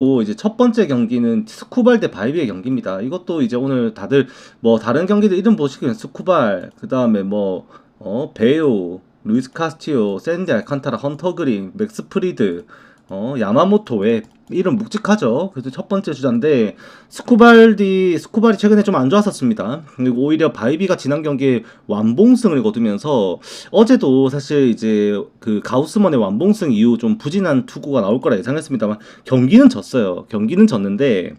이제 첫 번째 경기는 스쿠발 대 바이비의 경기입니다. 이것도 이제 오늘 다들 뭐 다른 경기들 이름 보시면 스쿠발, 그 다음에 뭐, 베요, 루이스 카스티오, 샌디 알칸타라, 헌터 그린, 맥스 프리드, 야마모토 웹, 이름 묵직하죠. 그래서 첫 번째 주자인데, 스쿠발이 최근에 좀 안 좋았었습니다. 그리고 오히려 바이비가 지난 경기에 완봉승을 거두면서, 어제도 사실 이제 그 가우스먼의 완봉승 이후 좀 부진한 투구가 나올 거라 예상했습니다만, 경기는 졌어요. 경기는 졌는데,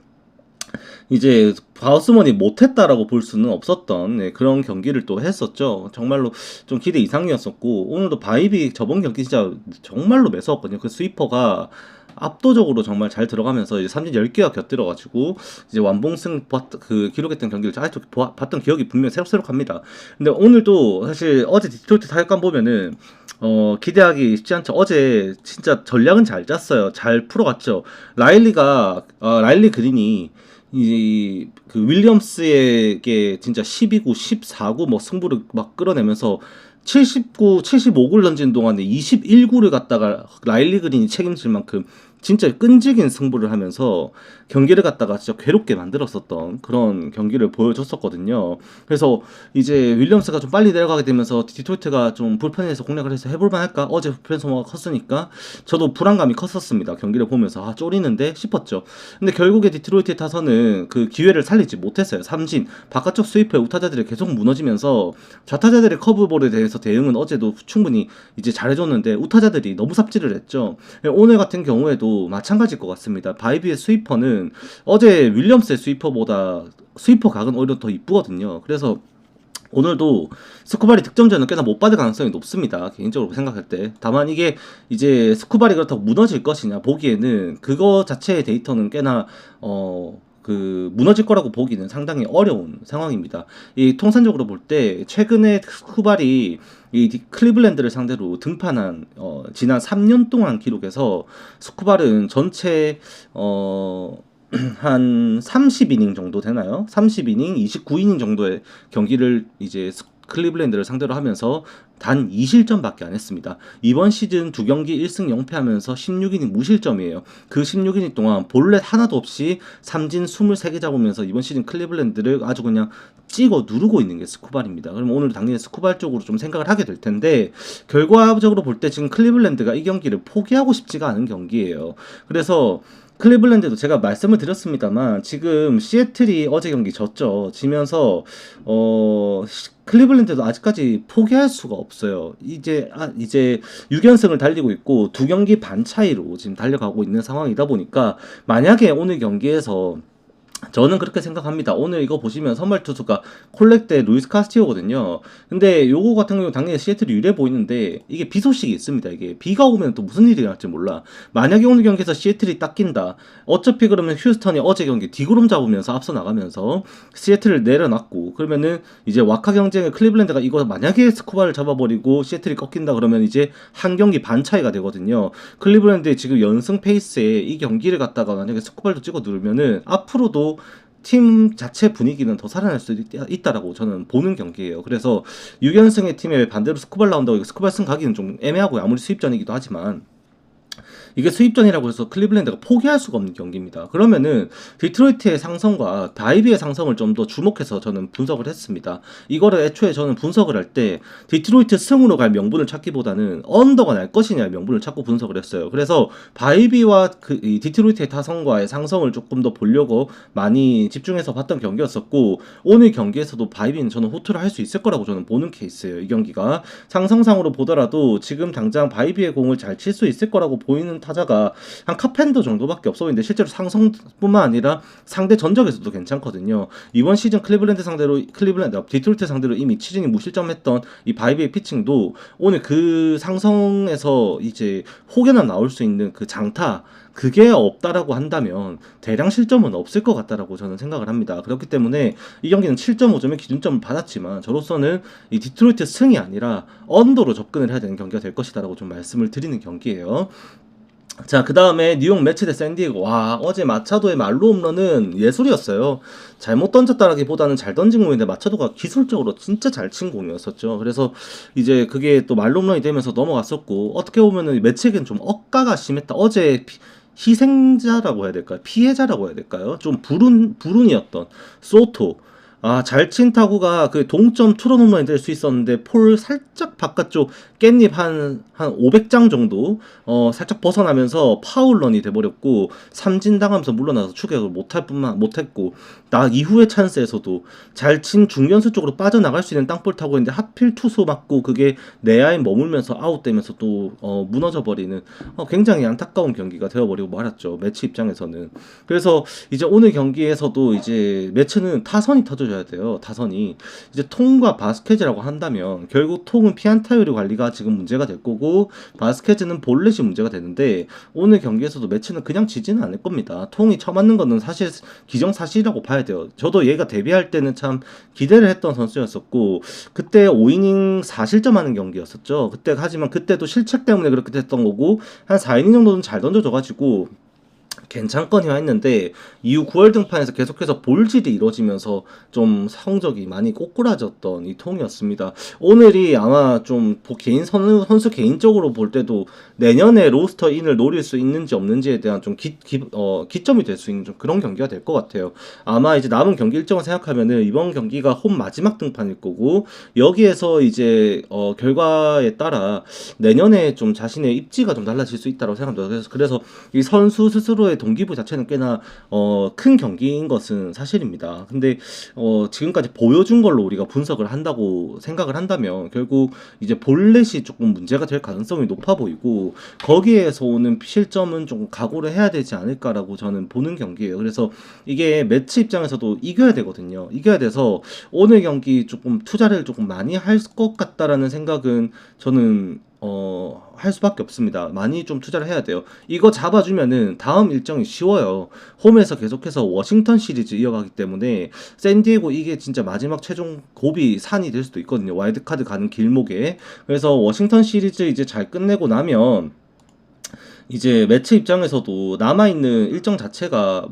이제 바우스먼이 못했다라고 볼 수는 없었던 그런 경기를 또 했었죠. 정말로 좀 기대 이상이었었고, 오늘도 바이비 저번 경기 진짜 정말로 매서웠거든요. 그 스위퍼가 압도적으로 정말 잘 들어가면서 이제 삼진 10개가 곁들여가지고 이제 완봉승 그 기록했던 경기를 아직도 봤던 기억이 분명히 새록새록합니다. 근데 오늘도 사실 어제 디트로이트 타격감 보면은 기대하기 쉽지 않죠. 어제 진짜 전략은 잘 짰어요. 잘 풀어갔죠. 라일리 그린이 그 윌리엄스에게 진짜 12구, 14구 뭐 승부를 막 끌어내면서 79, 75구를 던진 동안에 21구를 갖다가 라일리 그린이 책임질 만큼 진짜 끈질긴 승부를 하면서 경기를 갖다가 진짜 괴롭게 만들었었던 그런 경기를 보여줬었거든요. 그래서 이제 윌리엄스가 좀 빨리 내려가게 되면서 디트로이트가 좀 불편해서 공략을 해서 해볼만 할까? 어제 불편 소모가 컸으니까 저도 불안감이 컸었습니다. 경기를 보면서 쫄리는데 싶었죠. 근데 결국에 디트로이트의 타선은 그 기회를 살리지 못했어요. 삼진 바깥쪽 스위퍼에 우타자들이 계속 무너지면서 좌타자들의 커브볼에 대해서 대응은 어제도 충분히 이제 잘해줬는데 우타자들이 너무 삽질을 했죠. 오늘 같은 경우에도 마찬가지일 것 같습니다. 바이비의 스위퍼는 어제 윌리엄스의 스위퍼보다 스위퍼 각은 오히려 더 이쁘거든요. 그래서 오늘도 스쿠발이 득점전은 꽤나 못 받을 가능성이 높습니다. 개인적으로 생각할 때. 다만 이게 이제 스쿠발이 그렇다고 무너질 것이냐 보기에는 그거 자체의 데이터는 꽤나 무너질 거라고 보기는 상당히 어려운 상황입니다. 이 통산적으로 볼 때 최근에 스쿠발이 이 클리블랜드를 상대로 등판한 지난 3년 동안 기록에서 스쿠발은 전체 한 30이닝 정도 되나요? 30이닝, 29이닝 정도의 경기를 이제 클리블랜드를 상대로 하면서 단 2실점밖에 안 했습니다. 이번 시즌 두 경기 1승 0패하면서 16이닝 무실점이에요. 그 16이닝 동안 볼넷 하나도 없이 삼진 23개 잡으면서 이번 시즌 클리블랜드를 아주 그냥 찍어 누르고 있는 게 스쿠발입니다. 그럼 오늘 당연히 스쿠발 쪽으로 좀 생각을 하게 될 텐데 결과적으로 볼 때 지금 클리블랜드가 이 경기를 포기하고 싶지가 않은 경기예요. 그래서 클리블랜드도 제가 말씀을 드렸습니다만 지금 시애틀이 어제 경기 졌죠. 지면서 클리블랜드도 아직까지 포기할 수가 없어요. 이제 6연승을 달리고 있고 두 경기 반 차이로 지금 달려가고 있는 상황이다 보니까 만약에 오늘 경기에서 저는 그렇게 생각합니다. 오늘 이거 보시면 선발 투수가 콜렉 대 루이스 카스티오거든요. 근데 요거 같은 경우 당연히 시애틀이 유리해 보이는데 이게 비 소식이 있습니다. 이게 비가 오면 또 무슨 일이 날지 몰라. 만약에 오늘 경기에서 시애틀이 딱 낀다. 어차피 그러면 휴스턴이 어제 경기 디그롬 잡으면서 앞서 나가면서 시애틀을 내려놨고 그러면은 이제 와카 경쟁의 클리블랜드가 이거 만약에 스쿠바를 잡아버리고 시애틀이 꺾인다 그러면 이제 한 경기 반 차이가 되거든요. 클리블랜드의 지금 연승 페이스에 이 경기를 갖다가 만약에 스쿠발도 찍어 누르면은 앞으로도 팀 자체 분위기는 더 살아날 수 있다라고 저는 보는 경기예요. 그래서 6연승의 팀에 반대로 스쿠발 나온다고 스쿠발 승 가기는 좀 애매하고요. 아무리 수입전이기도 하지만 이게 수입전이라고 해서 클리블랜드가 포기할 수가 없는 경기입니다. 그러면은 디트로이트의 상성과 바이비의 상성을 좀 더 주목해서 저는 분석을 했습니다. 이거를 애초에 저는 분석을 할 때 디트로이트 승으로 갈 명분을 찾기보다는 언더가 날 것이냐의 명분을 찾고 분석을 했어요. 그래서 바이비와 이 디트로이트의 타성과의 상성을 조금 더 보려고 많이 집중해서 봤던 경기였었고 오늘 경기에서도 바이비는 저는 호투를 할 수 있을 거라고 저는 보는 케이스예요. 이 경기가 상성상으로 보더라도 지금 당장 바이비의 공을 잘 칠 수 있을 거라고 보이는 타자가 한 카펜더 정도밖에 없어 보이는데 실제로 상성뿐만 아니라 상대 전적에서도 괜찮거든요. 이번 시즌 디트로이트 상대로 이미 7이닝 무실점했던 이 바이비의 피칭도 오늘 그 상성에서 이제 혹여나 나올 수 있는 그 장타 그게 없다라고 한다면 대량 실점은 없을 것 같다라고 저는 생각을 합니다. 그렇기 때문에 이 경기는 7.5점의 기준점을 받았지만 저로서는 이 디트로이트 승이 아니라 언더로 접근을 해야 되는 경기가 될 것이다라고 좀 말씀을 드리는 경기예요. 자, 그 다음에 뉴욕 매치 대 샌디에고. 와, 어제 마차도의 말로 홈런은 예술이었어요. 잘못 던졌다라기보다는 잘 던진 공인데 마차도가 기술적으로 진짜 잘 친 공이었었죠. 그래서 이제 그게 또 말로 홈런이 되면서 넘어갔었고 어떻게 보면은 매치에겐 좀 억가가 심했다. 어제 희생자라고 해야 될까요? 피해자라고 해야 될까요? 좀 불운이었던 소토. 아, 잘 친 타구가 그 동점 투런 홈런이 될 수 있었는데 폴 살짝 바깥쪽 깻잎 한 500장 정도 살짝 벗어나면서 파울런이 돼버렸고 삼진 당하면서 물러나서 추격을 못했고 나 이후의 찬스에서도 잘 친 중견수 쪽으로 빠져나갈 수 있는 땅볼 타고 있는데 하필 투수 맞고 그게 내야에 머물면서 아웃되면서 또 무너져 버리는 굉장히 안타까운 경기가 되어버리고 말았죠. 매치 입장에서는. 그래서 이제 오늘 경기에서도 이제 매치는 타선이 터져줘야 돼요. 타선이 이제 통과 바스켓이라고 한다면 결국 통은 피안타율 관리가 지금 문제가 될 거고 바스켓은 볼넷이 문제가 되는데 오늘 경기에서도 매치는 그냥 지지는 않을 겁니다. 통이 쳐맞는 거는 사실 기정사실이라고 봐야 돼요. 저도 얘가 데뷔할 때는 참 기대를 했던 선수였었고 그때 5이닝 4실점하는 경기였었죠. 그때 하지만 그때도 실책 때문에 그렇게 됐던 거고 한 4이닝 정도는 잘 던져줘가지고 괜찮거니와 했는데 이후 9월 등판에서 계속해서 볼질이 이루어지면서 좀 성적이 많이 꼬꾸라졌던 이 통이었습니다. 오늘이 아마 좀 개인 선수 개인적으로 볼 때도 내년에 로스터 인을 노릴 수 있는지 없는지에 대한 좀 기점이 될 수 있는 좀 그런 경기가 될 것 같아요. 아마 이제 남은 경기 일정을 생각하면은 이번 경기가 홈 마지막 등판일 거고 여기에서 이제 결과에 따라 내년에 좀 자신의 입지가 좀 달라질 수 있다고 생각합니다. 그래서 이 선수 스스로의 동기부 자체는 꽤나 큰 경기인 것은 사실입니다. 근데 지금까지 보여준 걸로 우리가 분석을 한다고 생각을 한다면 결국 이제 볼넷이 조금 문제가 될 가능성이 높아 보이고 거기에서 오는 실점은 조금 각오를 해야 되지 않을까라고 저는 보는 경기예요. 그래서 이게 매치 입장에서도 이겨야 되거든요. 이겨야 돼서 오늘 경기 조금 투자를 조금 많이 할 것 같다라는 생각은 저는 할 수밖에 없습니다. 많이 좀 투자를 해야 돼요. 이거 잡아주면은 다음 일정이 쉬워요. 홈에서 계속해서 워싱턴 시리즈 이어가기 때문에 샌디에고 이게 진짜 마지막 최종 고비 산이 될 수도 있거든요. 와일드카드 가는 길목에. 그래서 워싱턴 시리즈 이제 잘 끝내고 나면 이제 매치 입장에서도 남아있는 일정 자체가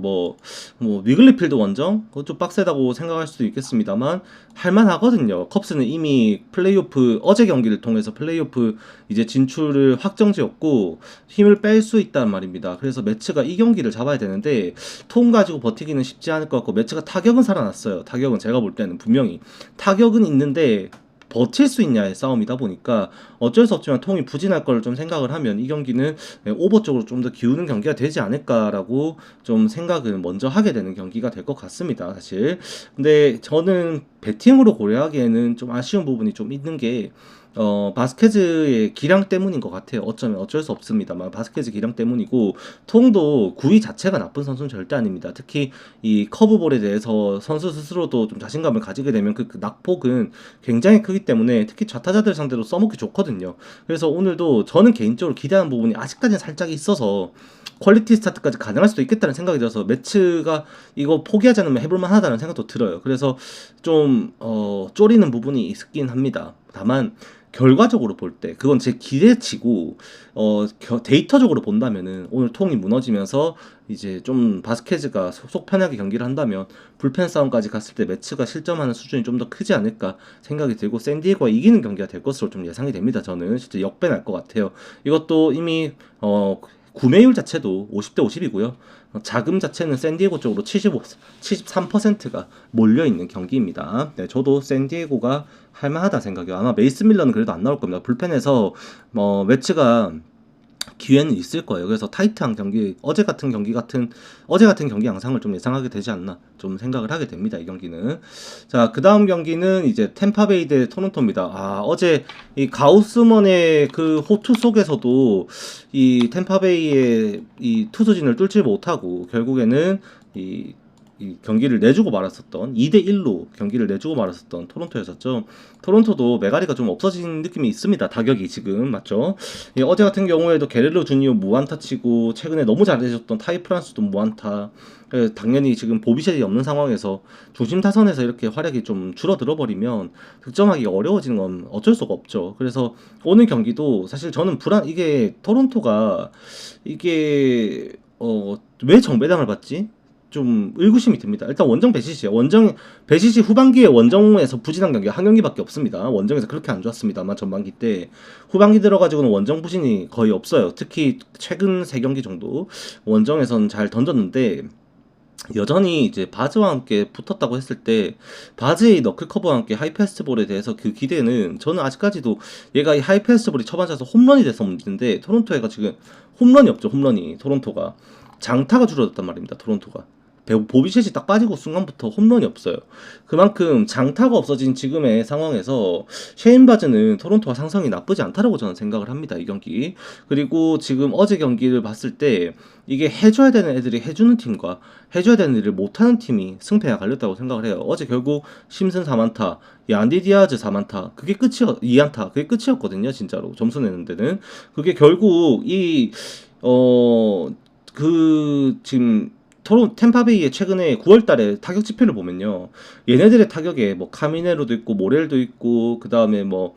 위글리필드 원정? 그거 좀 빡세다고 생각할 수도 있겠습니다만 할만하거든요. 컵스는 이미 플레이오프 어제 경기를 통해서 플레이오프 이제 진출을 확정지었고 힘을 뺄 수 있단 말입니다. 그래서 매치가 이 경기를 잡아야 되는데 통 가지고 버티기는 쉽지 않을 것 같고 매치가 타격은 살아났어요. 타격은 제가 볼 때는 분명히 타격은 있는데 버틸 수 있냐의 싸움이다 보니까 어쩔 수 없지만 통이 부진할 걸 좀 생각을 하면 이 경기는 오버 쪽으로 좀 더 기우는 경기가 되지 않을까라고 좀 생각을 먼저 하게 되는 경기가 될 것 같습니다, 사실. 근데 저는 배팅으로 고려하기에는 좀 아쉬운 부분이 좀 있는 게 바스케즈의 기량 때문인 것 같아요. 어쩌면 어쩔 수 없습니다만 바스케즈 기량 때문이고 통도 구위 자체가 나쁜 선수는 절대 아닙니다. 특히 이 커브볼에 대해서 선수 스스로도 좀 자신감을 가지게 되면 그 낙폭은 굉장히 크기 때문에 특히 좌타자들 상대로 써먹기 좋거든요. 그래서 오늘도 저는 개인적으로 기대하는 부분이 아직까지는 살짝 있어서 퀄리티 스타트까지 가능할 수도 있겠다는 생각이 들어서 매치가 이거 포기하지 않으면 해볼만 하다는 생각도 들어요. 그래서 좀 쫄이는 부분이 있긴 합니다. 다만 결과적으로 볼 때 그건 제 기대치고 데이터적으로 본다면은 오늘 통이 무너지면서 이제 좀 바스케즈가 속 편하게 경기를 한다면 불펜 싸움까지 갔을 때 매치가 실점하는 수준이 좀 더 크지 않을까 생각이 들고 샌디에고가 이기는 경기가 될 것으로 좀 예상이 됩니다. 저는 진짜 역배 날 것 같아요. 이것도 이미 구매율 자체도 50대 50이고요. 자금 자체는 샌디에고 쪽으로 73%가 몰려있는 경기입니다. 네, 저도 샌디에고가 할만하다 생각이에요. 아마 메이슨 밀러는 그래도 안 나올 겁니다. 불펜에서 매치가 기회는 있을 거예요. 그래서 타이트한 경기, 어제 같은 경기 양상을 좀 예상하게 되지 않나 좀 생각을 하게 됩니다. 이 경기는. 자, 그 다음 경기는 이제 템파베이 대 토론토입니다. 어제 이 가우스먼의 그 호투 속에서도 이 템파베이의 이 투수진을 뚫지 못하고 결국에는 이 경기를 내주고 말았었던 2대1로 경기를 내주고 말았었던 토론토였었죠. 토론토도 메가리가 좀 없어진 느낌이 있습니다. 타격이 지금 맞죠? 어제 같은 경우에도 게레로 주니어 무안타 치고 최근에 너무 잘해줬던 타이 프란스도 무안타. 당연히 지금 보비셋이 없는 상황에서 중심 타선에서 이렇게 활약이 좀 줄어들어 버리면 득점하기가 어려워지는 건 어쩔 수가 없죠. 그래서 오늘 경기도 사실 저는 이게 토론토가 이게 왜 정배당을 받지? 좀 의구심이 듭니다. 일단 원정 배시시요. 원정 배시시 후반기에 원정에서 부진한 경기가 한 경기밖에 없습니다. 원정에서 그렇게 안 좋았습니다만 전반기 때 후반기 들어가지고는 원정 부진이 거의 없어요. 특히 최근 3경기 정도 원정에서는 잘 던졌는데 여전히 이제 바즈와 함께 붙었다고 했을 때 바즈의 너클커버와 함께 하이패스트볼에 대해서 그 기대는 저는 아직까지도 얘가 이 하이패스트볼이 쳐맞아서 홈런이 돼서 문제인데 토론토가 지금 홈런이 없죠. 홈런이 토론토가 장타가 줄어들었단 말입니다. 토론토가 보비셋이 딱 빠지고 순간부터 홈런이 없어요. 그만큼 장타가 없어진 지금의 상황에서 셰인 바즈는 토론토가 상성이 나쁘지 않다라고 저는 생각을 합니다. 이 경기. 그리고 지금 어제 경기를 봤을 때 이게 해줘야 되는 애들이 해주는 팀과 해줘야 되는 일을 못하는 팀이 승패가 갈렸다고 생각을 해요. 어제 결국 심슨 4만타, 얀디 디아즈 4만타, 그게 끝이었, 2안타, 그게 끝이었거든요. 진짜로 점수 내는 데는 그게 결국 지금 템파베이의 최근에 9월달에 타격 지표를 보면요, 얘네들의 타격에 뭐 카미네로도 있고 모렐도 있고 그 다음에 뭐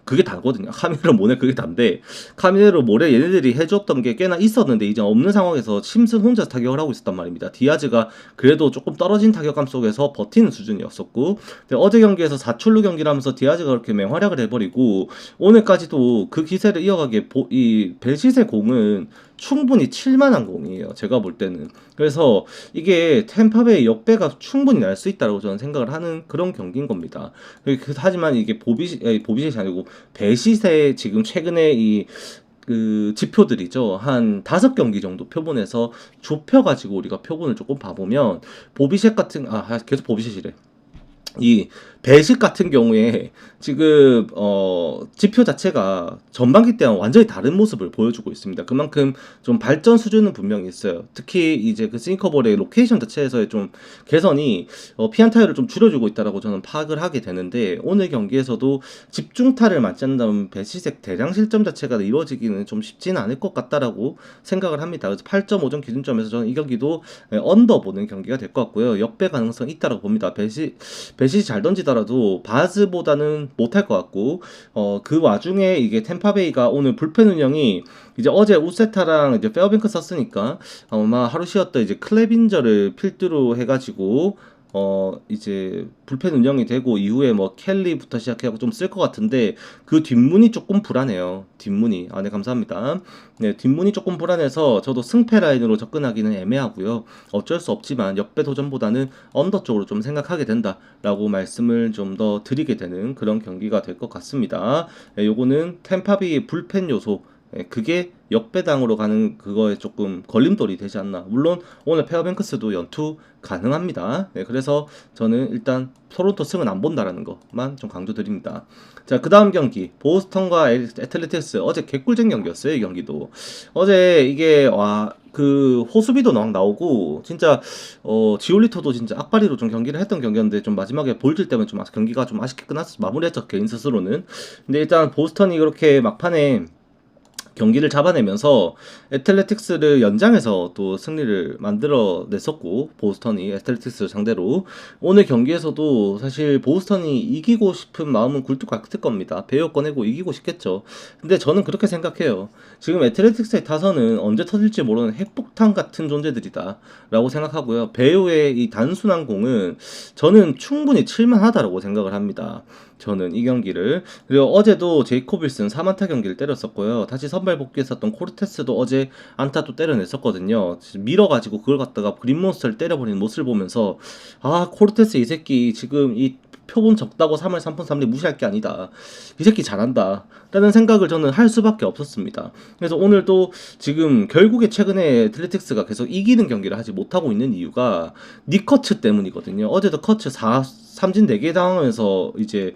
그게 다거든요. 카미네로 모렐 그게 단데 카미네로 모렐 얘네들이 해줬던 게 꽤나 있었는데 이제 없는 상황에서 심슨 혼자 타격을 하고 있었단 말입니다. 디아즈가 그래도 조금 떨어진 타격감 속에서 버티는 수준이었었고, 근데 어제 경기에서 4출루 경기를 하면서 디아즈가 그렇게 맹활약을 해버리고 오늘까지도 그 기세를 이어가기에 이 벨시세 공은 충분히 칠만한 공이에요. 제가 볼 때는. 그래서 이게 템파베이 역배가 충분히 날 수 있다고 저는 생각을 하는 그런 경기인 겁니다. 하지만 이게 보비셋이 아니고 배시세 지금 최근에 그 지표들이죠. 한 5경기 정도 표본에서 좁혀가지고 우리가 표본을 조금 봐보면 보비셋 같은 계속 보비셋이래. 이 배식 같은 경우에 지금 지표 자체가 전반기 때와 완전히 다른 모습을 보여주고 있습니다. 그만큼 좀 발전 수준은 분명히 있어요. 특히 이제 그 싱커볼의 로케이션 자체에서의 좀 개선이 피안타율을 좀 줄여주고 있다라고 저는 파악을 하게 되는데, 오늘 경기에서도 집중타를 맞지 않는다면 배시색 대량 실점 자체가 이루어지기는 좀 쉽지는 않을 것 같다라고 생각을 합니다. 그래서 8.5점 기준점에서 저는 이 경기도 언더 보는 경기가 될 것 같고요. 역배 가능성이 있다라고 봅니다. 배시 잘 던지더라도 바즈보다는 못할 것 같고, 그 와중에 이게 템파베이가 오늘 불펜 운영이 이제 어제 우세타랑 이제 페어뱅크 썼으니까 아마 하루 쉬었다 이제 클레빈저를 필두로 해가지고 이제 불펜 운영이 되고 이후에 뭐 켈리부터 시작해서 좀 쓸 것 같은데 그 뒷문이 조금 불안해요. 뒷문이. 네, 감사합니다. 네, 뒷문이 조금 불안해서 저도 승패 라인으로 접근하기는 애매하고요. 어쩔 수 없지만 역배 도전보다는 언더 쪽으로 좀 생각하게 된다라고 말씀을 좀 더 드리게 되는 그런 경기가 될 것 같습니다. 네, 요거는 템파비의 불펜 요소, 그게 역배당으로 가는 그거에 조금 걸림돌이 되지 않나. 물론 오늘 페어뱅크스도 연투 가능합니다. 네, 그래서 저는 일단 토론토 승은 안 본다라는 것만 좀 강조드립니다. 자, 그 다음 경기 보스턴과 애틀레틱스. 어제 개꿀잼 경기였어요. 이 경기도 어제 이게 그 호수비도 나오고 진짜 지올리토도 진짜 악바리로 좀 경기를 했던 경기였는데 좀 마지막에 볼질 때문에 좀 경기가 좀 아쉽게 끝났어. 마무리했죠, 개인 스스로는. 근데 일단 보스턴이 그렇게 막판에 경기를 잡아내면서 애틀레틱스를 연장해서 또 승리를 만들어냈었고, 보스턴이 애틀레틱스를 상대로 오늘 경기에서도 사실 보스턴이 이기고 싶은 마음은 굴뚝 같을 겁니다. 배어 꺼내고 이기고 싶겠죠. 근데 저는 그렇게 생각해요. 지금 애틀레틱스의 타선은 언제 터질지 모르는 핵폭탄 같은 존재들이다 라고 생각하고요. 배우의 이 단순한 공은 저는 충분히 칠만하다라고 생각을 합니다. 저는 이 경기를. 그리고 어제도 제이콥 윌슨 4만타 경기를 때렸었고요. 다시 선발 복귀했었던 코르테스도 어제 안타 또 때려냈었거든요. 밀어가지고 그걸 갖다가 그린몬스터를 때려버리는 모습을 보면서 코르테스 이 새끼 지금 이 표본 적다고 3할 3푼 3리 무시할 게 아니다. 이 새끼 잘한다 라는 생각을 저는 할 수밖에 없었습니다. 그래서 오늘도 지금 결국에 최근에 애틀레틱스가 계속 이기는 경기를 하지 못하고 있는 이유가 니커츠 때문이거든요. 어제도 커츠 3진 4개 당하면서 이제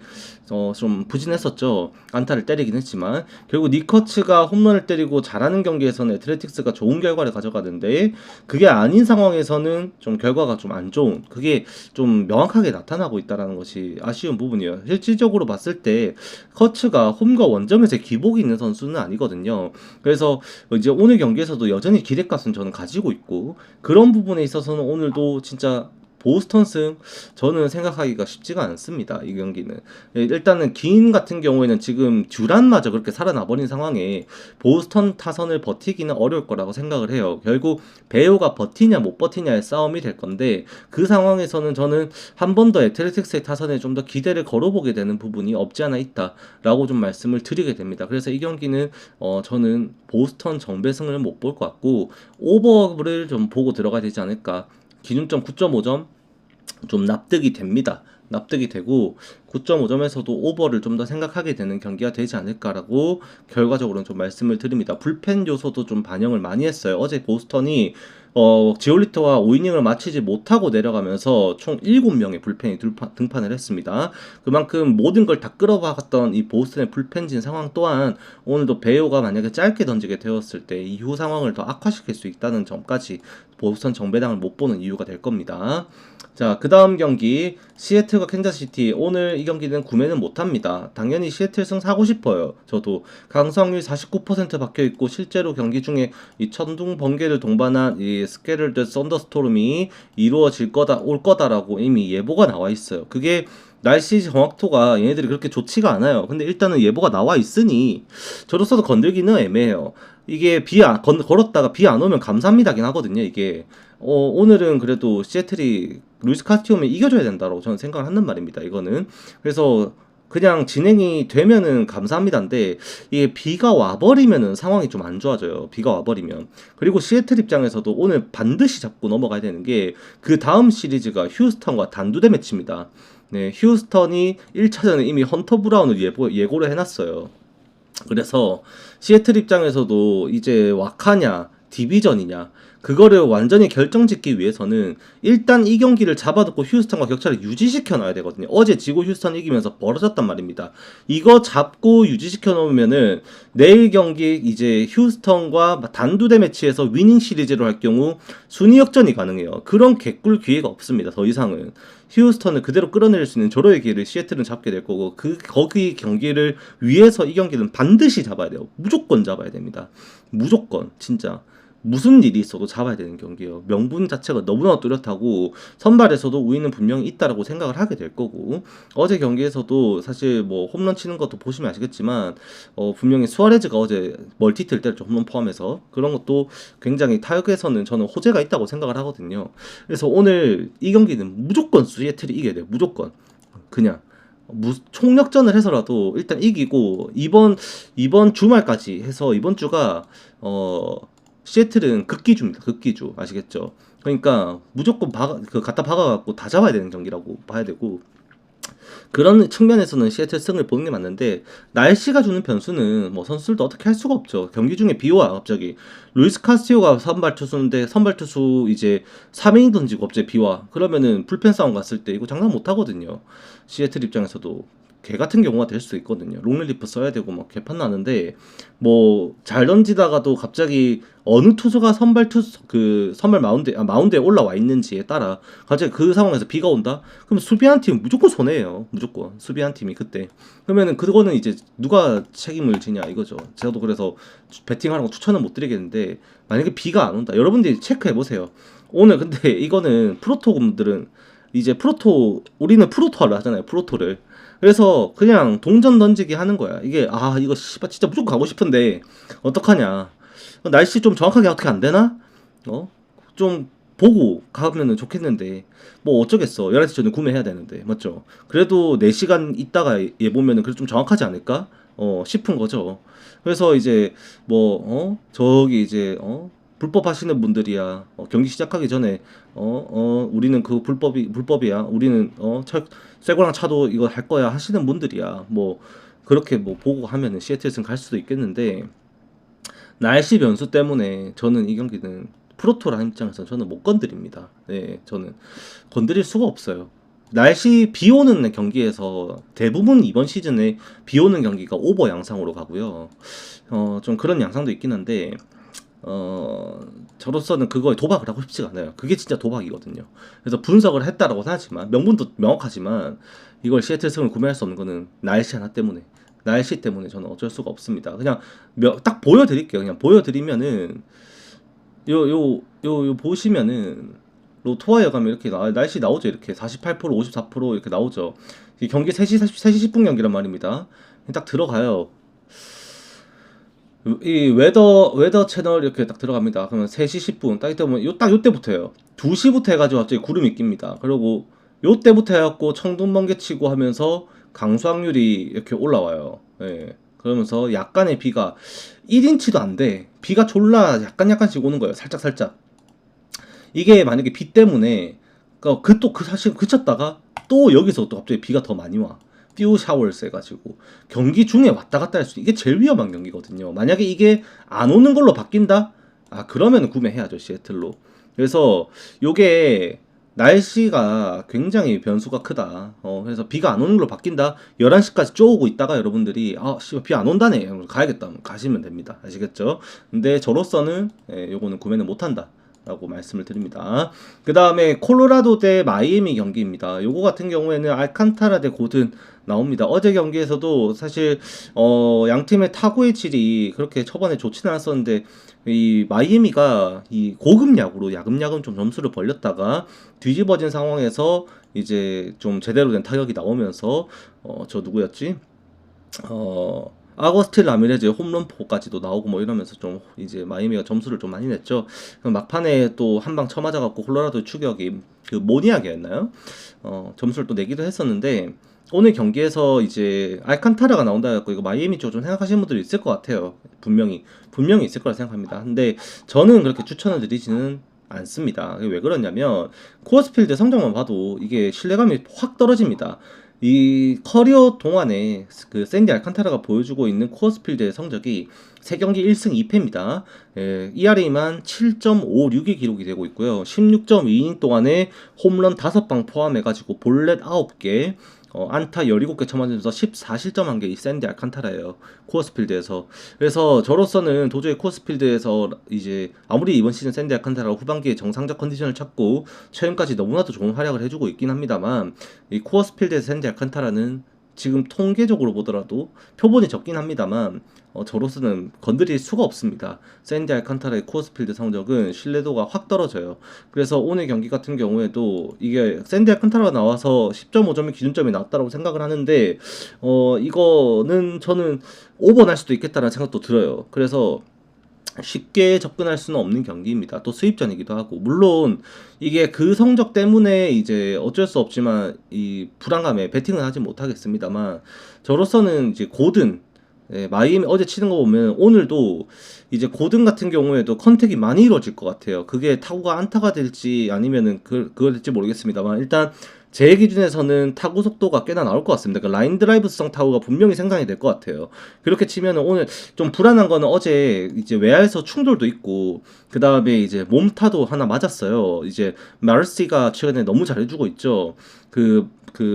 좀 부진했었죠. 안타를 때리긴 했지만 결국 니커츠가 홈런을 때리고 잘하는 경기에서는 애틀레틱스가 좋은 결과를 가져가는데, 그게 아닌 상황에서는 좀 결과가 좀 안 좋은, 그게 좀 명확하게 나타나고 있다는 것이 아쉬운 부분이에요. 실질적으로 봤을 때 커츠가 홈과 원정에서 기복이 있는 선수는 아니거든요. 그래서 이제 오늘 경기에서도 여전히 기대값은 저는 가지고 있고, 그런 부분에 있어서는 오늘도 진짜 보스턴 승 저는 생각하기가 쉽지가 않습니다. 이 경기는. 예, 일단은 긴 같은 경우에는 지금 듀란마저 그렇게 살아나 버린 상황에 보스턴 타선을 버티기는 어려울 거라고 생각을 해요. 결국 베오가 버티냐 못 버티냐의 싸움이 될 건데 그 상황에서는 저는 한 번 더 애틀레틱스의 타선에 좀 더 기대를 걸어보게 되는 부분이 없지 않아 있다라고 좀 말씀을 드리게 됩니다. 그래서 이 경기는 저는 보스턴 정배승을 못 볼 것 같고 오버를 좀 보고 들어가야 되지 않을까. 기준점 9.5점 좀 납득이 됩니다. 납득이 되고 9.5점에서도 오버를 좀 더 생각하게 되는 경기가 되지 않을까라고 결과적으로는 좀 말씀을 드립니다. 불펜 요소도 좀 반영을 많이 했어요. 어제 보스턴이 지올리터와 5이닝을 마치지 못하고 내려가면서 총 7명의 불펜이 등판을 했습니다. 그만큼 모든 걸 다 끌어박았던 이 보스턴의 불펜진 상황 또한 오늘도 베오가 만약에 짧게 던지게 되었을 때 이후 상황을 더 악화시킬 수 있다는 점까지 보스턴 정배당을 못 보는 이유가 될 겁니다. 자, 그 다음 경기 시애틀과 캔자스시티. 오늘 이 경기는 구매는 못합니다. 당연히 시애틀 승 사고 싶어요. 저도 강성률 49% 박혀있고 실제로 경기 중에 이 천둥 번개를 동반한 이 스케일드 썬더스토름이 이루어질 거다 올 거다라고 이미 예보가 나와 있어요. 그게 날씨 정확도가 얘네들이 그렇게 좋지가 않아요. 근데 일단은 예보가 나와 있으니 저로서도 건들기는 애매해요. 이게 걸었다가 비 안 오면 감사합니다긴 하거든요. 이게 오늘은 그래도 시애틀이 루이스 카스티움을 이겨줘야 된다고 저는 생각을 하는 말입니다. 이거는 그래서 그냥 진행이 되면은 감사합니다인데 이게 비가 와버리면은 상황이 좀 안 좋아져요. 비가 와버리면. 그리고 시애틀 입장에서도 오늘 반드시 잡고 넘어가야 되는 게 그 다음 시리즈가 휴스턴과 단두대 매치입니다. 네, 휴스턴이 1차전에 이미 헌터 브라운을 예고를 해놨어요. 그래서 시애틀 입장에서도 이제 와카냐 디비전이냐 그거를 완전히 결정짓기 위해서는 일단 이 경기를 잡아놓고 휴스턴과 격차를 유지시켜 놔야 되거든요. 어제 지고 휴스턴 이기면서 벌어졌단 말입니다. 이거 잡고 유지시켜 놓으면은 내일 경기 이제 휴스턴과 단두대 매치에서 위닝 시리즈로 할 경우 순위 역전이 가능해요. 그런 개꿀 기회가 없습니다. 더 이상은. 휴스턴을 그대로 끌어내릴 수 있는 조로의 기회를 시애틀은 잡게 될 거고 거기 경기를 위해서 이 경기는 반드시 잡아야 돼요. 무조건 잡아야 됩니다. 무조건 진짜 무슨 일이 있어도 잡아야 되는 경기예요. 명분 자체가 너무나 뚜렷하고 선발에서도 우위는 분명히 있다라고 생각을 하게 될 거고 어제 경기에서도 사실 뭐 홈런 치는 것도 보시면 아시겠지만 분명히 수아레즈가 어제 멀티트를 때렸죠. 홈런 포함해서 그런 것도 굉장히 타격에서는 저는 호재가 있다고 생각을 하거든요. 그래서 오늘 이 경기는 무조건 시애틀이 이겨야 돼요. 무조건 그냥 총력전을 해서라도 일단 이기고 이번 주말까지 해서 이번 주가 시애틀은 극기주입니다. 극기주 아시겠죠? 그러니까 무조건 갖다 박아갖고 다 잡아야 되는 경기라고 봐야 되고 그런 측면에서는 시애틀 승을 보는 게 맞는데 날씨가 주는 변수는 뭐 선수들도 어떻게 할 수가 없죠. 경기 중에 비 와 갑자기 루이스 카스티오가 선발 투수인데 선발 투수 이제 3이닝 던지고 갑자기 비 와. 그러면은 불펜 싸움 갔을 때 이거 장난 못 하거든요. 시애틀 입장에서도 개 같은 경우가 될 수 있거든요. 롱릴리프 써야 되고 막 개판 나는데 뭐 잘 던지다가도 갑자기 어느 투수가 선발 마운드에 올라와 있는지에 따라 갑자기 그 상황에서 비가 온다? 그럼 수비한 팀은 무조건 손해예요. 무조건 수비한 팀이 그때. 그러면은 그거는 이제 누가 책임을 지냐 이거죠. 저도 그래서 배팅하는 거 추천은 못 드리겠는데 만약에 비가 안 온다. 여러분들이 체크해 보세요. 오늘 근데 이거는 프로토분들은 이제 우리는 프로토를 하잖아요. 프로토를. 그래서 그냥 동전 던지기 하는 거야. 이게 이거 씨발 진짜 무조건 가고 싶은데 어떡하냐. 날씨 좀 정확하게 어떻게 안 되나? 좀 보고 가면은 좋겠는데 뭐 어쩌겠어. 11시 전에 구매해야 되는데 맞죠? 그래도 4시간 있다가 얘 보면은 그래도 좀 정확하지 않을까? 싶은 거죠. 그래서 이제 저기 이제 불법 하시는 분들이야. 경기 시작하기 전에 우리는 그 불법이야. 우리는 쇠고랑 차도 이거 할 거야 하시는 분들이야. 뭐 그렇게 뭐 보고 하면은 시애틀승 갈 수도 있겠는데 날씨 변수 때문에 저는 이 경기는 프로토라는 입장에서 저는 못 건드립니다. 네, 저는 건드릴 수가 없어요. 비 오는 경기에서 대부분 이번 시즌에 비 오는 경기가 오버 양상으로 가고요. 좀 그런 양상도 있긴 한데 저로서는 그거에 도박을 하고 싶지가 않아요. 그게 진짜 도박이거든요. 그래서 분석을 했다라고 하지만 명분도 명확하지만 이걸 시애틀승을 구매할 수 없는 거는 날씨 하나 때문에 저는 어쩔 수가 없습니다. 그냥 딱 보여드릴게요. 그냥 보여드리면은 요 보시면은 로토와이어 가면 이렇게 날씨 나오죠. 이렇게 48%, 54% 이렇게 나오죠. 이 경기 3시 10분 경기란 말입니다. 딱 들어가요. 이 웨더 채널 이렇게 딱 들어갑니다. 그러면 3시 10분 딱 이때 보면 딱 요때부터예요. 2시부터 해가지고 갑자기 구름이 낍니다. 그리고 요때부터 해갖고 청둥 번개 치고 하면서 강수확률이 이렇게 올라와요. 예. 그러면서 약간의 비가 1인치도 안 돼. 비가 졸라 약간씩 오는 거예요. 살짝. 이게 만약에 비 때문에 사실 그쳤다가 또 여기서 또 갑자기 비가 더 많이 와. 듀 샤워를 쐬가지고 경기 중에 왔다 갔다 할 수 이게 제일 위험한 경기거든요. 만약에 이게 안 오는 걸로 바뀐다? 아 그러면 구매해야죠 시애틀로. 그래서 요게 날씨가 굉장히 변수가 크다. 그래서 비가 안 오는 걸로 바뀐다. 11시까지 쪼우고 있다가 여러분들이 씨발 비 안 온다네. 가야겠다. 가시면 됩니다. 아시겠죠? 근데 저로서는 요거는 구매는 못한다. 라고 말씀을 드립니다. 그 다음에 콜로라도 대 마이애미 경기입니다. 요거 같은 경우에는 알칸타라 대 고든 나옵니다. 어제 경기에서도 사실 양 팀의 타구의 질이 그렇게 초반에 좋지는 않았었는데 이 마이애미가 이 고급 야구로 야금야금 좀 점수를 벌렸다가 뒤집어진 상황에서 이제 좀 제대로 된 타격이 나오면서 저 누구였지? 아거스틴 라미레즈 홈런포까지도 나오고 뭐 이러면서 좀 이제 마이애미가 점수를 좀 많이 냈죠. 막판에 또 한 방 쳐맞아갖고 콜로라도의 추격이 그 모니아게였나요? 점수를 또 내기도 했었는데 오늘 경기에서 이제 알칸타라가 나온다 해갖고 이거 마이애미 쪽 좀 생각하시는 분들이 있을 것 같아요. 분명히 있을 거라 생각합니다. 근데 저는 그렇게 추천을 드리지는 않습니다. 왜 그러냐면 코어스필드 성적만 봐도 이게 신뢰감이 확 떨어집니다. 이 커리어 동안에 그 샌디 알칸타라가 보여주고 있는 코어스필드의 성적이 3경기 1승 2패입니다. ERA만 7.56이 기록이 되고 있고요. 16.2이닝 동안에 홈런 5방 포함해가지고 볼넷 9개, 안타 17개 쳐맞으면서 14실점 한 게 이 샌디 알칸타라예요. 코어스필드에서. 그래서 저로서는 도저히 코어스필드에서 이제 아무리 이번 시즌 샌디 알칸타라가 후반기에 정상적 컨디션을 찾고 최근까지 너무나도 좋은 활약을 해주고 있긴 합니다만 이 코어스필드에서 샌디 알칸타라는 지금 통계적으로 보더라도 표본이 적긴 합니다만 저로서는 건드릴 수가 없습니다. 샌디 알칸타라의 코어스필드 성적은 신뢰도가 확 떨어져요. 그래서 오늘 경기 같은 경우에도 이게 샌디 알칸타라가 나와서 10.5점의 기준점이 나왔다고 생각을 하는데 이거는 저는 오버날 수도 있겠다라는 생각도 들어요. 그래서 쉽게 접근할 수는 없는 경기입니다. 또 수입전이기도 하고 물론 이게 그 성적 때문에 이제 어쩔 수 없지만 이 불안감에 베팅은 하지 못하겠습니다만 저로서는 이제 고든 마이애미 어제 치는 거 보면 오늘도 이제 고든 같은 경우에도 컨택이 많이 이루어질 것 같아요. 그게 타구가 안타가 될지 아니면은 그거 될지 모르겠습니다만 일단 제 기준에서는 타구 속도가 꽤나 나올 것 같습니다. 그러니까 라인 드라이브성 타구가 분명히 생산이 될 것 같아요. 그렇게 치면은 오늘 좀 불안한 거는 어제 이제 외야에서 충돌도 있고 그 다음에 이제 몸타도 하나 맞았어요. 이제 마르시가 최근에 너무 잘해주고 있죠. 그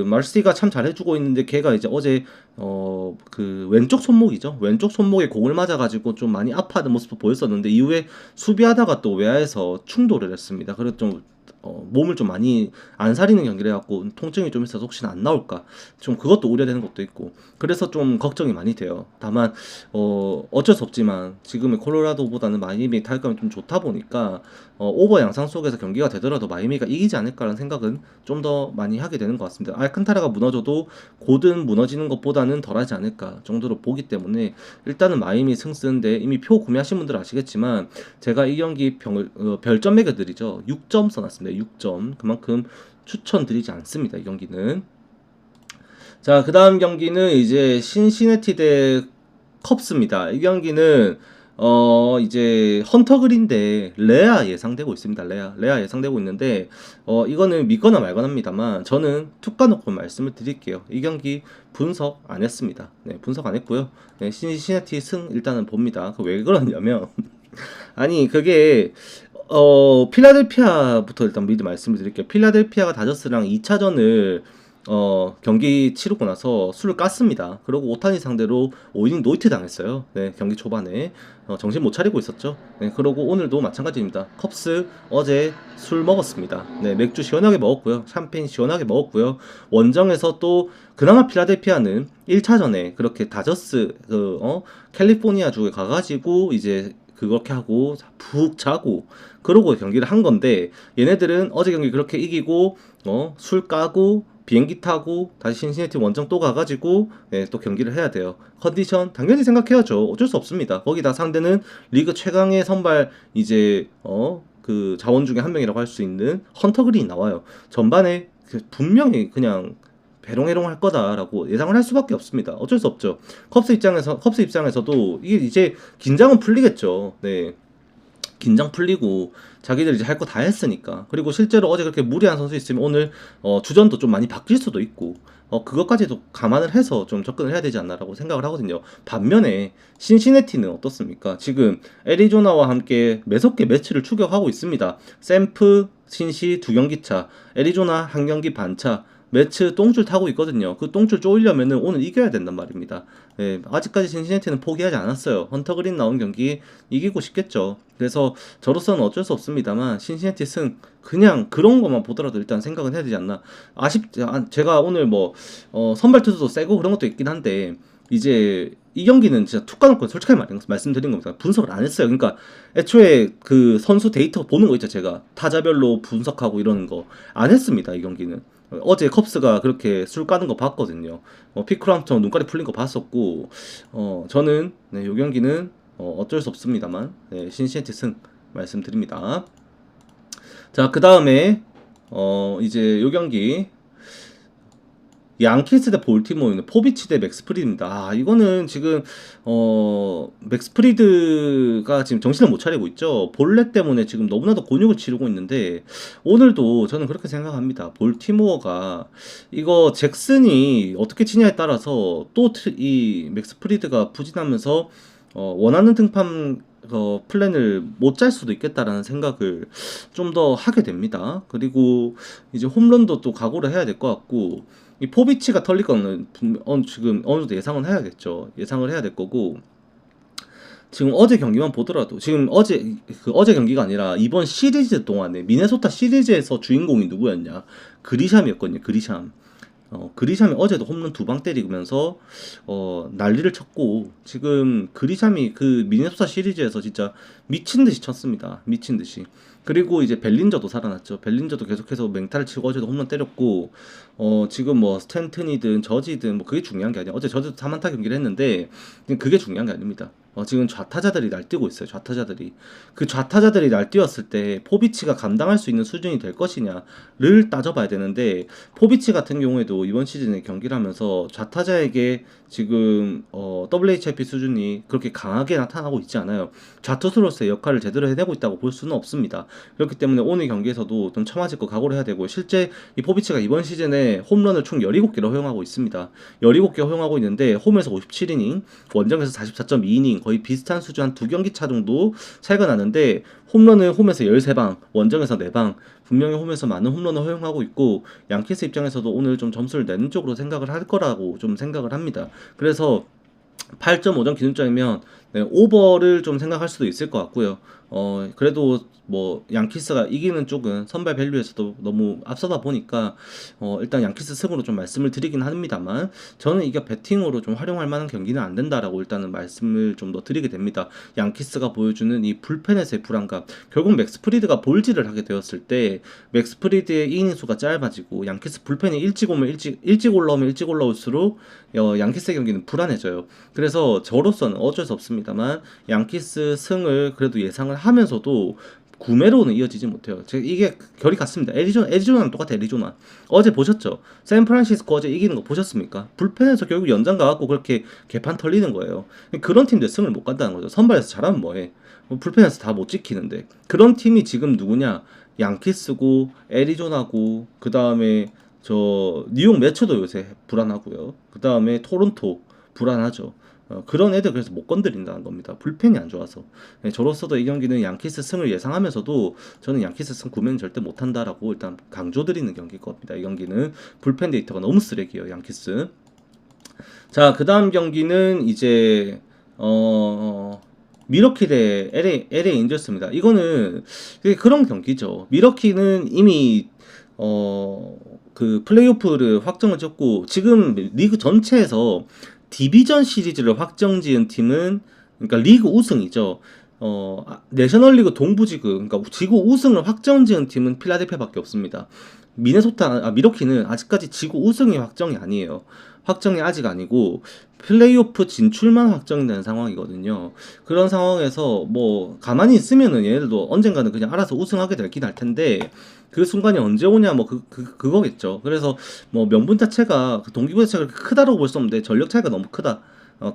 마르시가 참 잘해주고 있는데 걔가 이제 어제 그 왼쪽 손목이죠. 왼쪽 손목에 공을 맞아가지고 좀 많이 아파하는 모습도 보였었는데 이후에 수비하다가 또 외야에서 충돌을 했습니다. 그래서 좀 몸을 좀 많이 안 사리는 경기를 해갖고 통증이 좀 있어서 혹시나 안 나올까 좀 그것도 우려되는 것도 있고 그래서 좀 걱정이 많이 돼요. 다만 어쩔 수 없지만 지금의 콜로라도보다는 마이애미 타격감이 좀 좋다 보니까 오버 양상 속에서 경기가 되더라도 마이애미가 이기지 않을까라는 생각은 좀 더 많이 하게 되는 것 같습니다. 알칸타라가 무너져도 고든 무너지는 것보다는 덜하지 않을까 정도로 보기 때문에 일단은 마이애미 승 쓰는데 이미 표 구매하신 분들 아시겠지만 제가 이 경기 별점 매겨드리죠. 6점 써놨습니다. 6점 그만큼 추천드리지 않습니다. 이 경기는. 자, 그 다음 경기는 이제 신시내티 대 컵스입니다. 이 경기는 이제 헌터 그린 대 레아 예상되고 있습니다. 레아 예상되고 있는데 이거는 믿거나 말거나 합니다만 저는 툭 까놓고 말씀을 드릴게요. 이 경기 분석 안 했습니다. 네, 분석 안 했고요. 네, 신시내티 승 일단은 봅니다. 왜 그러냐면 아니 그게 필라델피아부터 일단 미리 말씀을 드릴게요. 필라델피아가 다저스랑 2차전을 경기 치르고 나서 술을 깠습니다. 그리고 오타니 상대로 5이닝 노히트 당했어요. 네, 경기 초반에 정신 못 차리고 있었죠. 네, 그리고 오늘도 마찬가지입니다. 컵스 어제 술 먹었습니다. 네, 맥주 시원하게 먹었고요. 샴페인 시원하게 먹었고요. 원정에서 또 그나마 필라델피아는 1차전에 그렇게 다저스 캘리포니아 주에 가가지고 이제 그렇게 하고 푹 자고 그러고 경기를 한 건데 얘네들은 어제 경기 그렇게 이기고 술 까고 비행기 타고 다시 신시내티 원정 또 가가지고 또 경기를 해야 돼요. 컨디션 당연히 생각해야죠. 어쩔 수 없습니다. 거기다 상대는 리그 최강의 선발 이제 그 자원 중에 한 명이라고 할 수 있는 헌터 그린이 나와요. 전반에 분명히 그냥 배롱해롱 할 거다라고 예상을 할 수밖에 없습니다. 어쩔 수 없죠. 컵스 입장에서도 이게 이제 긴장은 풀리겠죠. 네. 긴장 풀리고 자기들 이제 할 거 다 했으니까. 그리고 실제로 어제 그렇게 무리한 선수 있으면 오늘 주전도 좀 많이 바뀔 수도 있고 그것까지도 감안을 해서 좀 접근을 해야 되지 않나라고 생각을 하거든요. 반면에 신시내티는 어떻습니까? 지금 애리조나와 함께 매섭게 매치를 추격하고 있습니다. 샘프, 신시 두 경기 차, 애리조나 한 경기 반차 매치 똥줄 타고 있거든요. 그 똥줄 쪼이려면은 오늘 이겨야 된단 말입니다. 예, 아직까지 신시내티는 포기하지 않았어요. 헌터 그린 나온 경기 이기고 싶겠죠. 그래서 저로서는 어쩔 수 없습니다만 신시내티 승 그냥 그런 것만 보더라도 일단 생각은 해야 되지 않나. 제가 오늘 뭐 선발 투수도 세고 그런 것도 있긴 한데 이제 이 경기는 진짜 툭 까놓고 솔직하게 말씀드린 겁니다. 분석을 안 했어요. 그러니까 애초에 그 선수 데이터 보는 거 있죠. 제가 타자별로 분석하고 이러는 거 안 했습니다. 이 경기는. 어제 컵스가 그렇게 술 까는 거 봤거든요. 피크람처럼 눈깔이 풀린 거 봤었고, 저는 네, 요 경기는 어쩔 수 없습니다만 네, 신시내티 승 말씀드립니다. 자, 그 다음에 이제 요 경기 양키스 대 볼티모어는 포비치 대 맥스프리드입니다. 아, 이거는 지금 맥스프리드가 지금 정신을 못 차리고 있죠. 볼넷 때문에 지금 너무나도 곤욕을 치르고 있는데 오늘도 저는 그렇게 생각합니다. 볼티모어가 이거 잭슨이 어떻게 치냐에 따라서 또 이 맥스프리드가 부진하면서 원하는 등판 플랜을 못 짤 수도 있겠다라는 생각을 좀 더 하게 됩니다. 그리고 이제 홈런도 또 각오를 해야 될 것 같고 이 포비치가 털릴 거는 지금 어느 정도 예상은 해야겠죠. 예상을 해야 될 거고 지금 어제 경기만 보더라도 지금 어제 경기가 아니라 이번 시리즈 동안에 미네소타 시리즈에서 주인공이 누구였냐? 그리샴이었거든요. 그리샴이 어제도 홈런 2방 때리면서 난리를 쳤고 지금 그리샴이 그 미네소타 시리즈에서 진짜 미친 듯이 쳤습니다. 미친 듯이. 그리고 이제 벨린저도 살아났죠. 벨린저도 계속해서 맹타를 치고 어제도 홈런 때렸고 지금 뭐 스탠튼이든 저지든 뭐 그게 중요한 게 아니야. 어제 저지도 3안타 경기를 했는데 그게 중요한 게 아닙니다. 지금 좌타자들이 날뛰고 있어요. 좌타자들이. 그 좌타자들이 날뛰었을 때 포비치가 감당할 수 있는 수준이 될 것이냐를 따져봐야 되는데 포비치 같은 경우에도 이번 시즌에 경기를 하면서 좌타자에게 지금 WHIP 수준이 그렇게 강하게 나타나고 있지 않아요. 좌투수로서의 역할을 제대로 해내고 있다고 볼 수는 없습니다. 그렇기 때문에 오늘 경기에서도 좀 처맞을 거 각오를 해야 되고 실제 이 포비치가 이번 시즌에 홈런을 총 17개로 허용하고 있습니다. 17개 허용하고 있는데 홈에서 57이닝, 원정에서 44.2이닝 거의 비슷한 수준 한 2경기 차 정도 차이가 나는데 홈런은 홈에서 13방, 원정에서 4방 분명히 홈에서 많은 홈런을 허용하고 있고 양키스 입장에서도 오늘 좀 점수를 내는 쪽으로 생각을 할 거라고 좀 생각을 합니다. 그래서 8.5점 기준점이면 오버를 좀 생각할 수도 있을 것 같고요. 그래도 뭐 양키스가 이기는 쪽은 선발 밸류에서도 너무 앞서다 보니까 일단 양키스 승으로 좀 말씀을 드리긴 합니다만 저는 이게 배팅으로 좀 활용할 만한 경기는 안 된다라고 일단은 말씀을 좀 더 드리게 됩니다. 양키스가 보여주는 이 불펜에서의 불안감 결국 맥스프리드가 볼질을 하게 되었을 때 맥스프리드의 이닝 수가 짧아지고 양키스 불펜이 일찍 올라오면 일찍 올라올수록 양키스의 경기는 불안해져요. 그래서 저로서는 어쩔 수 없습니다만 양키스 승을 그래도 예상을 하면서도 구매로는 이어지지 못해요. 이게 결이 같습니다. 애리조나랑 똑같아. 애리조나 어제 보셨죠? 샌프란시스코 어제 이기는 거 보셨습니까? 불펜에서 결국 연장 가갖고 그렇게 개판 털리는 거예요. 그런 팀들 승을 못 간다는 거죠. 선발에서 잘하면 뭐해? 불펜에서 다 못 지키는데 그런 팀이 지금 누구냐? 양키스고 애리조나고 그 다음에 저 뉴욕 매츠도 요새 불안하고요. 그 다음에 토론토 불안하죠. 그런 애들 그래서 못 건드린다는 겁니다. 불펜이 안 좋아서. 네, 저로서도 이 경기는 양키스 승을 예상하면서도 저는 양키스 승 구매는 절대 못한다라고 일단 강조드리는 경기일 겁니다. 이 경기는 불펜 데이터가 너무 쓰레기예요. 양키스. 자, 그 다음 경기는 이제 미러키 대 LA 엔젤스입니다. 이거는 그런 경기죠. 미러키는 이미 그 플레이오프를 확정을 졌고 지금 리그 전체에서 디비전 시리즈를 확정지은 팀은 그러니까 리그 우승이죠. 내셔널리그 동부지구, 그러니까 지구 우승을 확정지은 팀은 필라델피아밖에 없습니다. 미러키는 아직까지 지구 우승이 확정이 아니에요. 확정이 아직 아니고 플레이오프 진출만 확정된 상황이거든요. 그런 상황에서 뭐 가만히 있으면은 얘네들도 언젠가는 그냥 알아서 우승하게 되긴 할 텐데 그 순간이 언제 오냐 뭐 그거겠죠. 그래서 뭐 명분 자체가 그 동기부 자체가 그렇게 크다라고 볼 수 없는데 전력 차이가 너무 크다.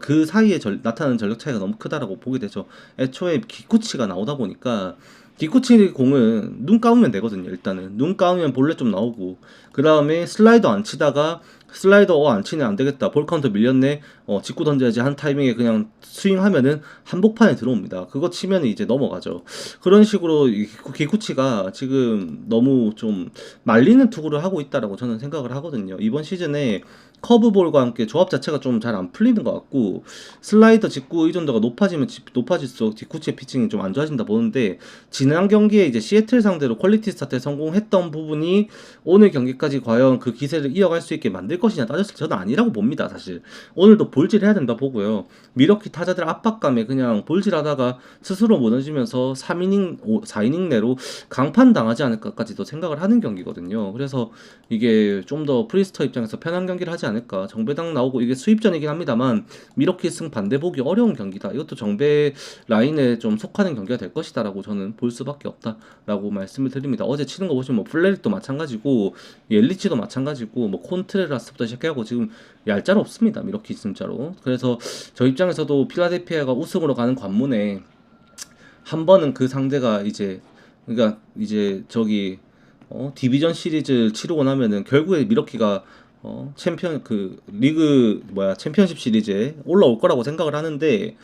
그 사이에 나타나는 전력 차이가 너무 크다라고 보게 되죠. 애초에 기쿠치가 나오다 보니까 기쿠치 공은 눈 감으면 되거든요. 일단은 눈 감으면 볼넷 좀 나오고 그 다음에 슬라이더 안 치다가 슬라이더 안 치네 안 되겠다 볼 카운터 밀렸네 직구 던져야지 한 타이밍에 그냥 스윙하면은 한복판에 들어옵니다. 그거 치면 이제 넘어가죠. 그런 식으로 이 기쿠치가 지금 너무 좀 말리는 투구를 하고 있다라고 저는 생각을 하거든요. 이번 시즌에 커브볼과 함께 조합 자체가 좀 잘 안 풀리는 것 같고 슬라이더 직구 의존도가 높아지면 높아질수록 디쿠치의 피칭이 좀 안 좋아진다 보는데 지난 경기에 이제 시애틀 상대로 퀄리티 스타트에 성공했던 부분이 오늘 경기까지 과연 그 기세를 이어갈 수 있게 만들 것이냐 따졌을 때 저는 아니라고 봅니다. 사실 오늘도 볼질해야 된다 보고요. 미러키 타자들 압박감에 그냥 볼질하다가 스스로 무너지면서 3이닝 4이닝 내로 강판 당하지 않을까까지도 생각을 하는 경기거든요. 그래서 이게 좀 더 프리스터 입장에서 편한 경기를 하지 않을까. 정배당 나오고 이게 수입전이긴 합니다만 미러키 승 반대 보기 어려운 경기다. 이것도 정배 라인에 좀 속하는 경기가 될 것이다라고 저는 볼 수밖에 없다라고 말씀을 드립니다. 어제 치는 거 보시면 뭐 플레릭도 마찬가지고 옐리치도 마찬가지고 뭐 콘트레라스부터 시작해가고 지금 얄짤 없습니다. 미러키 진짜로. 그래서 저 입장에서도 필라델피아가 우승으로 가는 관문에 한 번은 그 상대가 이제 그러니까 이제 저기 디비전 시리즈 치르고 나면은 결국에 미러키가 챔피언 그 리그 챔피언십 시리즈에 올라올 거라고 생각을 하는데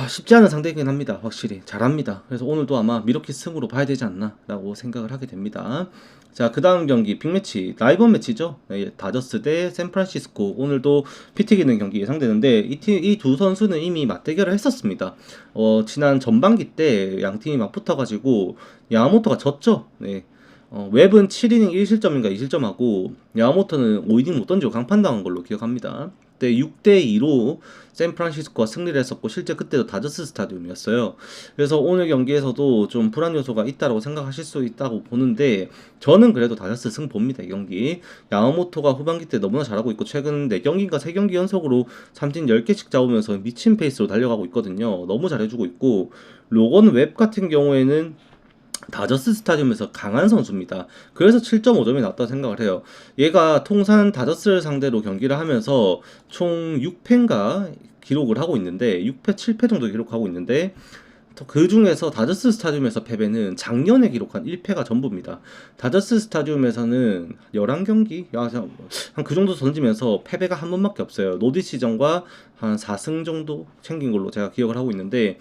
쉽지 않은 상대이긴 합니다. 확실히 잘합니다. 그래서 오늘도 아마 미러키 승으로 봐야 되지 않나라고 생각을 하게 됩니다. 자, 그 다음 경기 빅매치 라이벌 매치죠. 네, 다저스 대 샌프란시스코. 오늘도 피 튀기는 경기 예상되는데 이 두 선수는 이미 맞대결을 했었습니다. 지난 전반기 때 양 팀이 막 붙어가지고 야마모토가 졌죠. 네. 웹은 7이닝 1실점인가 2실점하고 야마모토는 5이닝 못 던지고 강판당한 걸로 기억합니다. 그때 6대2로 샌프란시스코가 승리를 했었고 실제 그때도 다저스 스타디움이었어요. 그래서 오늘 경기에서도 좀 불안 요소가 있다고 생각하실 수 있다고 보는데 저는 그래도 다저스 승 봅니다. 이 경기 야마모토가 후반기 때 너무나 잘하고 있고 최근 4경기인가 3경기 연속으로 삼진 10개씩 잡으면서 미친 페이스로 달려가고 있거든요. 너무 잘해주고 있고 로건 웹 같은 경우에는 다저스 스타디움에서 강한 선수입니다. 그래서 7.5점이 났다고 생각을 해요. 얘가 통산 다저스를 상대로 경기를 하면서 총 6패인가 기록을 하고 있는데 6패 7패 정도 기록하고 있는데 그 중에서 다저스 스타디움에서 패배는 작년에 기록한 1패가 전부입니다. 다저스 스타디움에서는 11경기? 한 그 정도 던지면서 패배가 한 번밖에 없어요. 노디 시전과 한 4승 정도 챙긴 걸로 제가 기억을 하고 있는데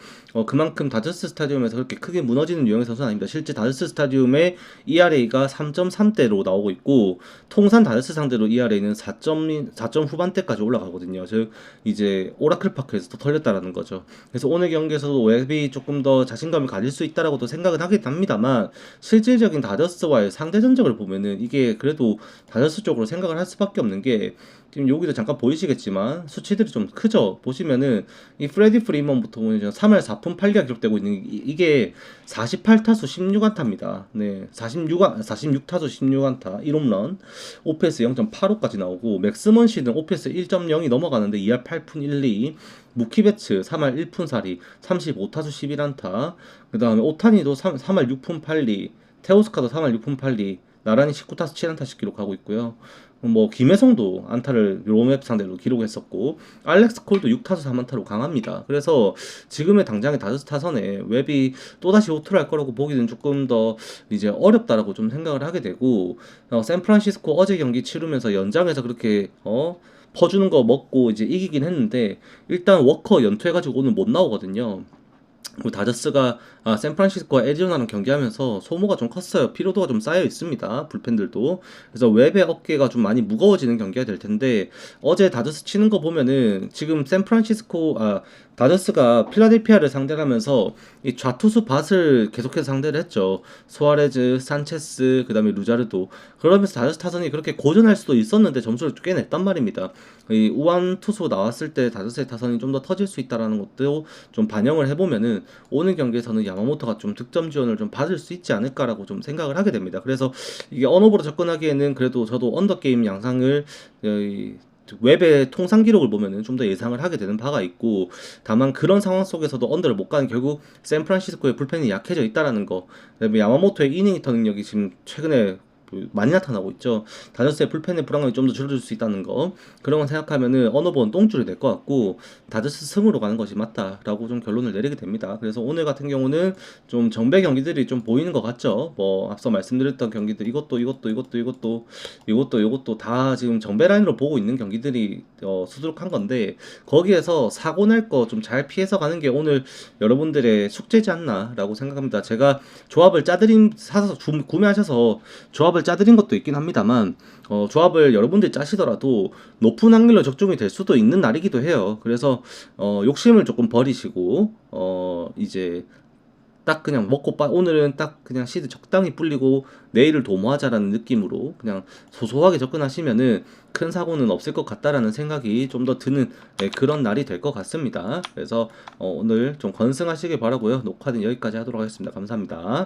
그만큼 다저스 스타디움에서 그렇게 크게 무너지는 유형의 선수는 아닙니다. 실제 다저스 스타디움의 ERA가 3.3대로 나오고 있고 통산 다저스 상대로 ERA는 4점 후반대까지 올라가거든요. 즉 이제 오라클 파크에서 더 털렸다라는 거죠. 그래서 오늘 경기에서도 웹이 조금 더 자신감을 가질 수 있다라고도 생각은 하긴 합니다만 실질적인 다저스와의 상대 전적을 보면은 이게 그래도 다저스 쪽으로 생각을 할 수밖에 없는 게 지금 여기도 잠깐 보이시겠지만 수치들이 좀 크죠. 보시면은 이 프레디 프리먼부터 보면 3할 4푼 8리가 기록되고 있는 이게 48타수 16안타입니다. 네, 46타수 16안타 1홈런, 오페스 0.85까지 나오고 맥스먼시는 오페스 1.0이 넘어가는데 2할 8푼 1리, 무키베츠 3할 1푼 4리 35타수 11안타, 그 다음에 오타니도 3할 6푼 8리, 테오스카도 3할 6푼 8리, 나란히 19타수 7안타씩 기록하고 있고요. 뭐 김혜성도 안타를 로맵 상대로 기록했었고 알렉스 콜도 6타수 3안타로 강합니다. 그래서 지금의 당장의 다저스 타선에 웹이 또다시 호투를 할 거라고 보기는 조금 더 이제 어렵다라고 좀 생각을 하게 되고 샌프란시스코 어제 경기 치르면서 연장에서 그렇게 퍼주는 거 먹고 이제 이기긴 했는데 일단 워커 연투해가지고 오늘 못 나오거든요. 다저스가 샌프란시스코와 애리조나랑 경기하면서 소모가 좀 컸어요. 피로도가 좀 쌓여 있습니다. 불펜들도. 그래서 웹의 어깨가 좀 많이 무거워지는 경기가 될 텐데 어제 다저스 치는 거 보면은 지금 다저스가 필라델피아를 상대를 하면서 이 좌투수 밭을 계속해서 상대를 했죠. 수아레즈, 산체스, 그다음에 루자르도. 그러면서 다저스 타선이 그렇게 고전할 수도 있었는데 점수를 꽤 냈단 말입니다. 이 우완 투수 나왔을 때 다저스의 타선이 좀 더 터질 수 있다라는 것도 좀 반영을 해보면은 오늘 경기에서는 야마모토가 좀 득점 지원을 좀 받을 수 있지 않을까라고 좀 생각을 하게 됩니다. 그래서 이게 언오버로 접근하기에는 그래도 저도 언더게임 양상을 웹의 통상 기록을 보면은 좀 더 예상을 하게 되는 바가 있고, 다만 그런 상황 속에서도 언더를 못 가는 결국 샌프란시스코의 불펜이 약해져 있다라는 거. 그다음에 야마모토의 이닝 히터 능력이 지금 최근에 많이 나타나고 있죠. 다저스의 불펜의 불안감이 좀 더 줄어들 수 있다는 거. 그런 거 생각하면은 언어본 똥줄이 될 것 같고 다저스 승으로 가는 것이 맞다라고 좀 결론을 내리게 됩니다. 그래서 오늘 같은 경우는 좀 정배 경기들이 좀 보이는 것 같죠. 뭐 앞서 말씀드렸던 경기들 이것도 다 지금 정배 라인으로 보고 있는 경기들이 수두룩한 건데 거기에서 사고 날 거 좀 잘 피해서 가는 게 오늘 여러분들의 숙제지 않나라고 생각합니다. 제가 조합을 짜드린 사서 구매하셔서 조합을 짜드린 것도 있긴 합니다만 조합을 여러분들이 짜시더라도 높은 확률로 적중이 될 수도 있는 날이기도 해요. 그래서 욕심을 조금 버리시고 이제 딱 그냥 오늘은 딱 그냥 시드 적당히 불리고 내일을 도모하자라는 느낌으로 그냥 소소하게 접근하시면은 큰 사고는 없을 것 같다라는 생각이 좀 더 드는 그런 날이 될 것 같습니다. 그래서 오늘 좀 건승하시길 바라고요. 녹화는 여기까지 하도록 하겠습니다. 감사합니다.